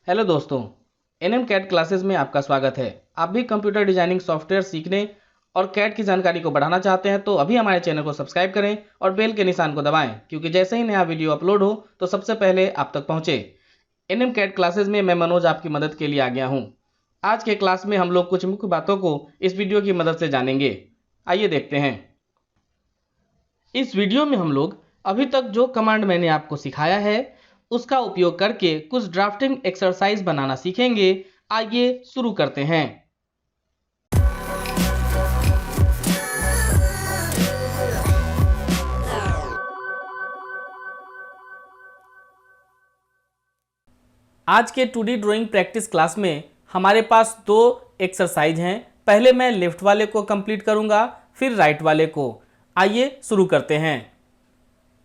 Hello दोस्तों, NM cat classes में आपका स्वागत है। आप भी कंप्यूटर डिजाइनिंग सॉफ्टवेयर सीखने और कैट की जानकारी को बढ़ाना चाहते हैं तो अभी हमारे चैनल को सब्सक्राइब करें और बेल के निशान को दबाएं, क्योंकि जैसे ही नया वीडियो अपलोड हो तो सबसे पहले आप तक पहुंचे। एनएम कैट क्लासेस में मैं मनोज आपकी मदद के लिए आ गया हूं। आज के क्लास में हम लोग कुछ मुख्य बातों को इस वीडियो की मदद से जानेंगे। आइए देखते हैं। इस वीडियो में हम लोग अभी तक जो कमांड मैंने आपको सिखाया है उसका उपयोग करके कुछ ड्राफ्टिंग एक्सरसाइज बनाना सीखेंगे। आइए शुरू करते हैं। आज के 2D ड्राइंग प्रैक्टिस क्लास में हमारे पास दो एक्सरसाइज हैं। पहले मैं लेफ्ट वाले को कंप्लीट करूंगा, फिर राइट वाले को। आइए शुरू करते हैं।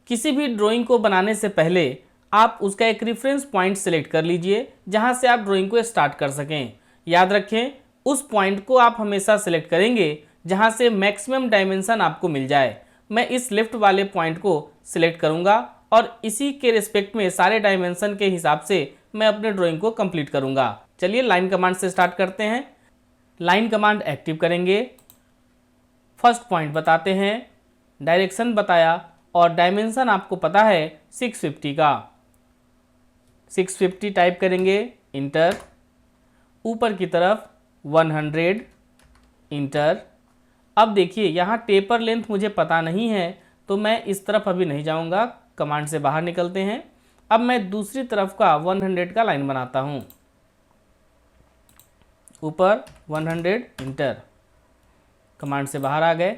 किसी भी ड्राइंग को बनाने से पहले आप उसका एक रेफरेंस पॉइंट सेलेक्ट कर लीजिए जहां से आप ड्राइंग को स्टार्ट कर सकें। याद रखें, उस पॉइंट को आप हमेशा सेलेक्ट करेंगे जहां से मैक्सिमम डायमेंशन आपको मिल जाए। मैं इस लेफ्ट वाले पॉइंट को सिलेक्ट करूंगा और इसी के रिस्पेक्ट में सारे डायमेंशन के हिसाब से मैं अपने ड्राइंग को कंप्लीट करूंगा। चलिए लाइन कमांड से स्टार्ट करते हैं। लाइन कमांड एक्टिव करेंगे, फर्स्ट पॉइंट बताते हैं, डायरेक्शन बताया और डायमेंशन आपको पता है 650 का। 650 टाइप करेंगे, इंटर। ऊपर की तरफ 100, इंटर। अब देखिए यहाँ टेपर लेंथ मुझे पता नहीं है तो मैं इस तरफ अभी नहीं जाऊँगा, कमांड से बाहर निकलते हैं। अब मैं दूसरी तरफ का 100 का लाइन बनाता हूँ। ऊपर 100, इंटर। कमांड से बाहर आ गए।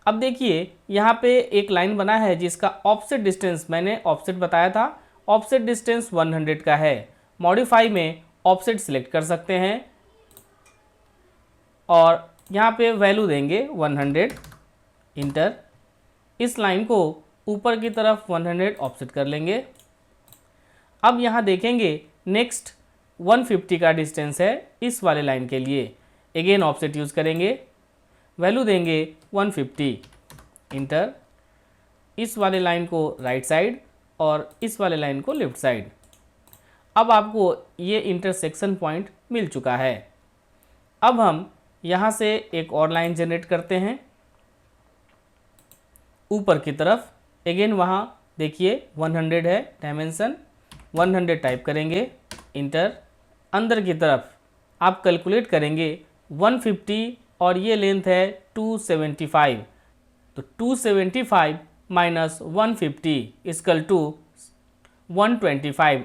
अब देखिए यहाँ पे एक लाइन बना है जिसका ऑफसेट डिस्टेंस मैंने ऑफसेट बताया था, ऑफसेट डिस्टेंस 100 का है। मॉडिफाई में ऑफसेट सिलेक्ट कर सकते हैं और यहाँ पे वैल्यू देंगे 100, इंटर। इस लाइन को ऊपर की तरफ 100 ऑफसेट कर लेंगे। अब यहाँ देखेंगे नेक्स्ट 150 का डिस्टेंस है इस वाले लाइन के लिए। अगेन ऑफसेट यूज़ करेंगे, वैल्यू देंगे 150, इंटर। इस वाले लाइन को राइट साइड और इस वाले लाइन को लेफ्ट साइड। अब आपको ये इंटरसेक्शन पॉइंट मिल चुका है। अब हम यहाँ से एक और लाइन जनरेट करते हैं ऊपर की तरफ। अगेन वहाँ देखिए 100 है डायमेंशन, 100 टाइप करेंगे, इंटर। अंदर की तरफ आप कैलकुलेट करेंगे 150 और ये लेंथ है 275, तो 275 माइनस 150 इक्वल टू 125।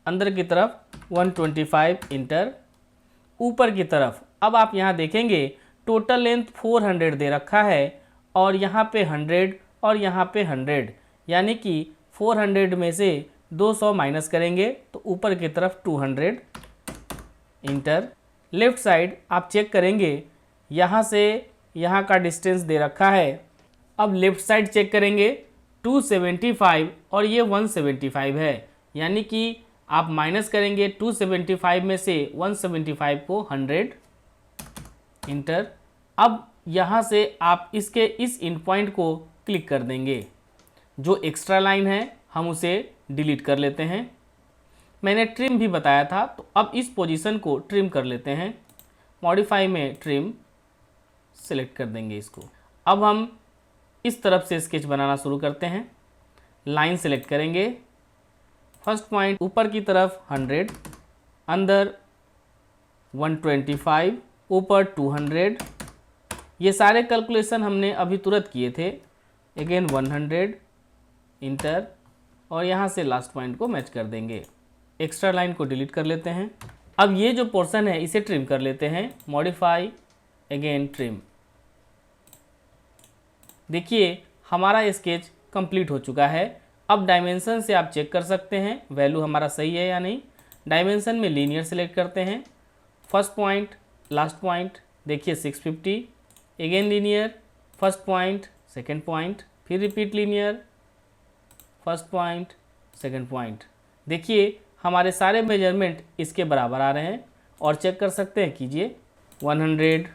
अंदर की तरफ 125, इंटर। ऊपर की तरफ अब आप यहाँ देखेंगे टोटल लेंथ 400 दे रखा है और यहाँ पे 100 और यहाँ पे 100, यानी कि 400 में से 200 माइनस करेंगे तो ऊपर की तरफ 200, इंटर। लेफ्ट साइड आप चेक करेंगे, यहाँ से यहाँ का डिस्टेंस दे रखा है। अब लेफ्ट साइड चेक करेंगे 275 और ये 175 है, यानी कि आप माइनस करेंगे 275 में से 175 को 100, इंटर। अब यहाँ से आप इसके इस इन पॉइंट को क्लिक कर देंगे। जो एक्स्ट्रा लाइन है हम उसे डिलीट कर लेते हैं। मैंने ट्रिम भी बताया था, तो अब इस पोजीशन को ट्रिम कर लेते हैं। मॉडिफाई में ट्रिम सेलेक्ट कर देंगे इसको। अब हम इस तरफ से स्केच बनाना शुरू करते हैं। लाइन सेलेक्ट करेंगे, फर्स्ट पॉइंट ऊपर की तरफ 100, अंदर 125, ऊपर 200। ये सारे कैलकुलेशन हमने अभी तुरंत किए थे। अगेन 100, इंटर, और यहाँ से लास्ट पॉइंट को मैच कर देंगे। एक्स्ट्रा लाइन को डिलीट कर लेते हैं। अब ये जो पोर्शन है इसे ट्रिम कर लेते हैं। Modify, again trim. देखिए हमारा स्केच कंप्लीट हो चुका है। अब डायमेंशन से आप चेक कर सकते हैं वैल्यू हमारा सही है या नहीं। डायमेंशन में लीनियर सेलेक्ट करते हैं, फर्स्ट पॉइंट लास्ट पॉइंट देखिए 650, again linear, first point second point, फिर repeat linear, first point second point. देखिए हमारे सारे मेजरमेंट इसके बराबर आ रहे हैं और चेक कर सकते हैं, कीजिए 100,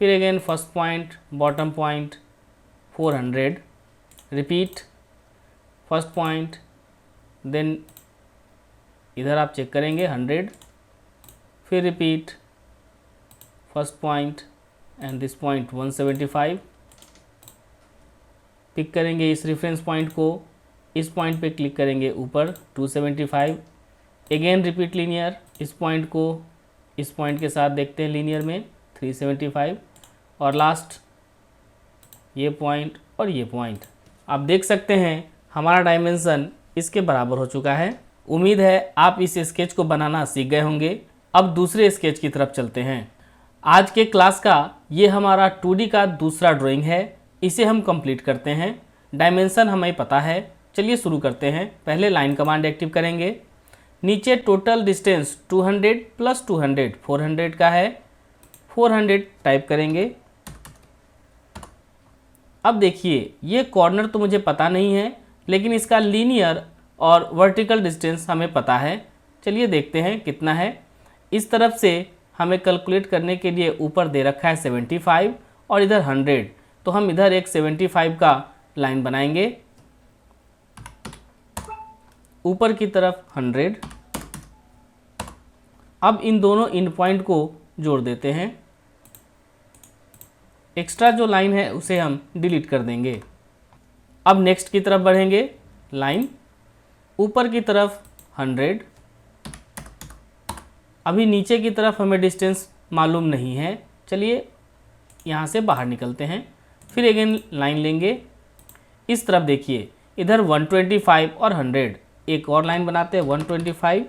फिर again first point bottom point 400, repeat first point then इधर आप चेक करेंगे 100, फिर repeat first point and this point 175, pick करेंगे इस रेफरेंस पॉइंट को, इस पॉइंट पे क्लिक करेंगे ऊपर 275, अगेन रिपीट लीनियर, इस पॉइंट को इस पॉइंट के साथ देखते हैं लीनियर में 375, और लास्ट ये पॉइंट और ये पॉइंट। आप देख सकते हैं हमारा डायमेंशन इसके बराबर हो चुका है। उम्मीद है आप इस स्केच को बनाना सीख गए होंगे। अब दूसरे स्केच की तरफ चलते हैं। आज के क्लास का ये हमारा 2D का दूसरा ड्राइंग है, इसे हम कंप्लीट करते हैं। डायमेंशन हमें पता है, चलिए शुरू करते हैं। पहले लाइन कमांड एक्टिव करेंगे। नीचे टोटल डिस्टेंस 200 + 200 400 का है, 400 टाइप करेंगे। अब देखिए ये कॉर्नर तो मुझे पता नहीं है, लेकिन इसका लीनियर और वर्टिकल डिस्टेंस हमें पता है। चलिए देखते हैं कितना है। इस तरफ से हमें कैलकुलेट करने के लिए ऊपर दे रखा है 75 और इधर 100, तो हम इधर एक 75 का लाइन बनाएंगे, ऊपर की तरफ 100। अब इन दोनों इन पॉइंट को जोड़ देते हैं। एक्स्ट्रा जो लाइन है उसे हम डिलीट कर देंगे। अब नेक्स्ट की तरफ बढ़ेंगे। लाइन ऊपर की तरफ 100, अभी नीचे की तरफ हमें डिस्टेंस मालूम नहीं है, चलिए यहाँ से बाहर निकलते हैं। फिर अगेन लाइन लेंगे। इस तरफ देखिए इधर 125 और 100, एक और लाइन बनाते हैं 125,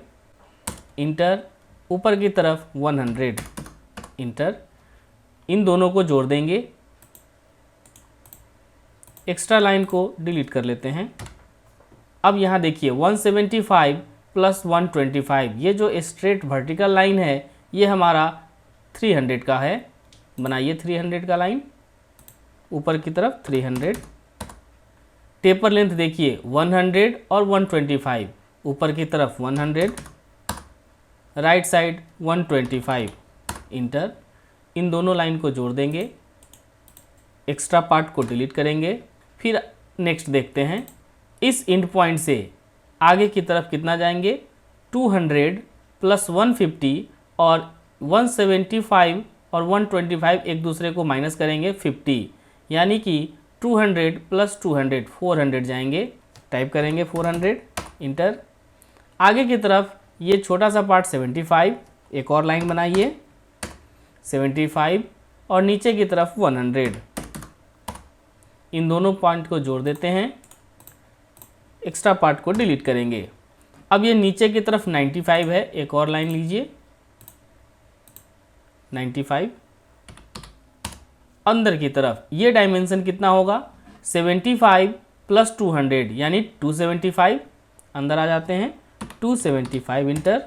इंटर, ऊपर की तरफ 100, इंटर, इन दोनों को जोड़ देंगे। एक्स्ट्रा लाइन को डिलीट कर लेते हैं। अब यहाँ देखिए 175 + 125, ये जो स्ट्रेट वर्टिकल लाइन है ये हमारा 300 का है। बनाइए 300 का लाइन, ऊपर की तरफ 300। टेपर लेंथ देखिए 100 और 125, ऊपर की तरफ 100, राइट साइड 125, इंटर, इन दोनों लाइन को जोड़ देंगे। एक्स्ट्रा पार्ट को डिलीट करेंगे। फिर नेक्स्ट देखते हैं। इस एंड पॉइंट से आगे की तरफ कितना जाएंगे, 200 + 150 और 175 और 125 एक दूसरे को माइनस करेंगे 50, यानी कि 200 + 200 400 जाएंगे। टाइप करेंगे 400, इंटर। आगे की तरफ ये छोटा सा पार्ट 75, एक और लाइन बनाइए 75 और नीचे की तरफ 100, इन दोनों पॉइंट को जोड़ देते हैं। एक्स्ट्रा पार्ट को डिलीट करेंगे। अब ये नीचे की तरफ 95 है, एक और लाइन लीजिए 95। अंदर की तरफ ये डायमेंशन कितना होगा, 75 + 200 यानी 275, अंदर आ जाते हैं 275, इंटर।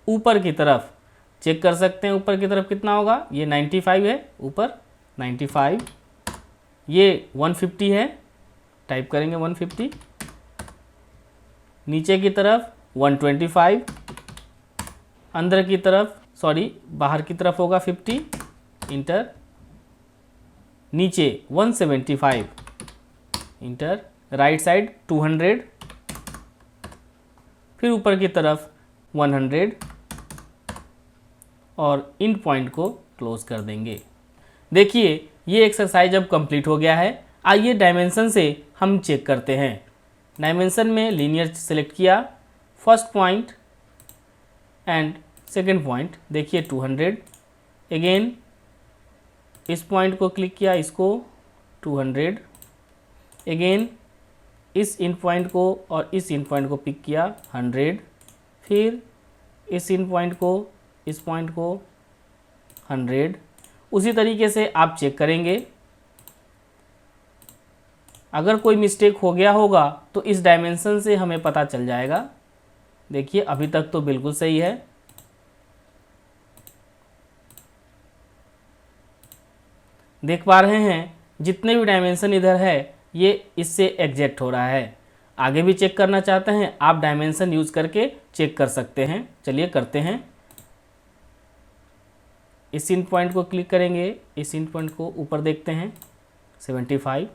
ऊपर की तरफ चेक कर सकते हैं, ऊपर की तरफ कितना होगा, ये 95 है, ऊपर 95, ये 150 है, टाइप करेंगे 150। नीचे की तरफ 125, अंदर की तरफ बाहर की तरफ होगा 50, इंटर। नीचे 175, इंटर, राइट साइड 200, फिर ऊपर की तरफ 100 और इन पॉइंट को क्लोज कर देंगे। देखिए ये एक्सरसाइज अब कंप्लीट हो गया है। आइए डायमेंशन से हम चेक करते हैं। डायमेंशन में लीनियर सेलेक्ट किया, first point and second point देखिए 200, अगेन इस पॉइंट को क्लिक किया, इसको 200, अगेन इस इन पॉइंट को और इस इन पॉइंट को पिक किया 100, फिर इस इन पॉइंट को इस पॉइंट को 100। उसी तरीके से आप चेक करेंगे। अगर कोई मिस्टेक हो गया होगा तो इस डायमेंशन से हमें पता चल जाएगा। देखिए अभी तक तो बिल्कुल सही है। देख पा रहे हैं जितने भी डायमेंशन इधर है ये इससे एग्जैक्ट हो रहा है। आगे भी चेक करना चाहते हैं आप डायमेंशन यूज़ करके चेक कर सकते हैं। चलिए करते हैं। इस इन पॉइंट को क्लिक करेंगे, इस इन पॉइंट को ऊपर देखते हैं 75,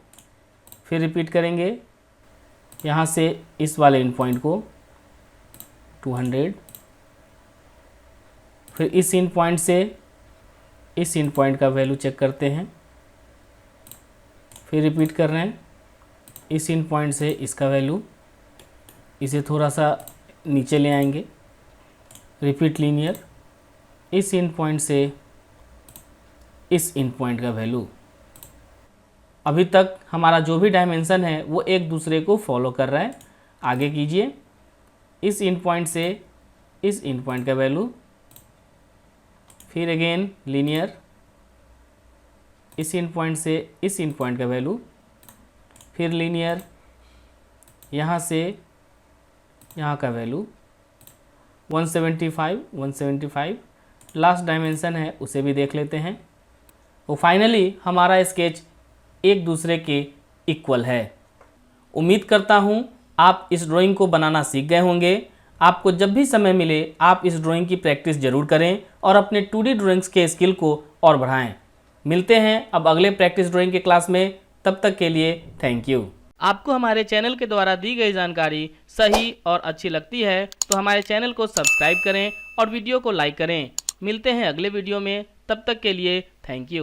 फिर रिपीट करेंगे यहाँ से इस वाले इन पॉइंट को 200। फिर इस इन पॉइंट से इस इन पॉइंट का वैल्यू चेक करते हैं, फिर रिपीट कर रहे हैं, इस इन पॉइंट से इसका वैल्यू, इसे थोड़ा सा नीचे ले आएंगे, रिपीट लीनियर, इस इन पॉइंट से इस इन पॉइंट का वैल्यू। अभी तक हमारा जो भी डायमेंशन है वो एक दूसरे को फॉलो कर रहा है। आगे कीजिए, इस इन पॉइंट से इस इन पॉइंट का वैल्यू, फिर अगेन लीनियर, इस इन पॉइंट से इस इन पॉइंट का वैल्यू, फिर लीनियर, यहाँ से यहाँ का वैल्यू 175 लास्ट डायमेंशन है उसे भी देख लेते हैं। और फाइनली हमारा स्केच एक दूसरे के इक्वल है। उम्मीद करता हूँ आप इस ड्राइंग को बनाना सीख गए होंगे। आपको जब भी समय मिले आप इस ड्राइंग की प्रैक्टिस जरूर करें और अपने 2D ड्राइंग्स के स्किल को और बढ़ाएं। मिलते हैं अब अगले प्रैक्टिस ड्राइंग के क्लास में, तब तक के लिए थैंक यू। आपको हमारे चैनल के द्वारा दी गई जानकारी सही और अच्छी लगती है तो हमारे चैनल को सब्सक्राइब करें और वीडियो को लाइक करें। मिलते हैं अगले वीडियो में, तब तक के लिए थैंक यू।